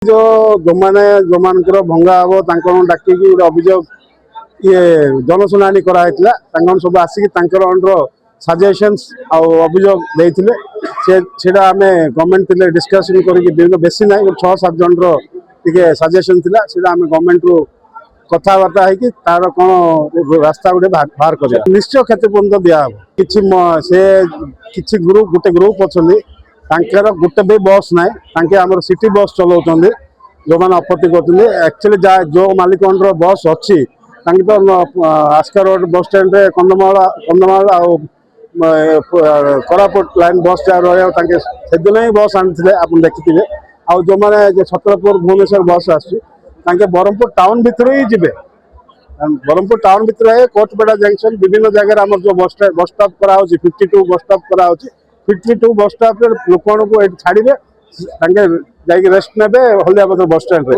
जो मैंने जो मानकर भंगा हम डाक अभियोग ये जनशुणाणी कराई सब आसिक अंडर सजेशंस अभियोग देते आम गवर्नमेंट डिस्कसन कर बेसी ना 6-7 जन टे सजेसन थी आम गवर्नमेंट रु कथबार्ता है तार कौन रास्ता गोटे बाहर कर निश्चय क्षतिपूर्ण दिहब कि ग्रुप गोटे ग्रुप अच्छा गोटे भी बस ना आम सिटी बस चलाऊँ जो मैंने आपत्ति करते एक्चुअली जो मालिक अंडर बस अच्छी तो Aska road bus stand Kandhamal Koraput line bus जहाँ रही ही बस आनी आप देखिए आउ जो मैंने छतरपुर भुवनेश्वर बस आसके ब्रह्मपुर टाउन भितर ही जी ब्रह्मपुर टाउन भितर कोचपेटा जंक्शन विभिन्न जगह आम जो bus stop कराऊँ 52 bus stop कराऊँ 52 bus stop लोक छाड़े रेस्ट ने हल्दियापत्र बस स्टैंड।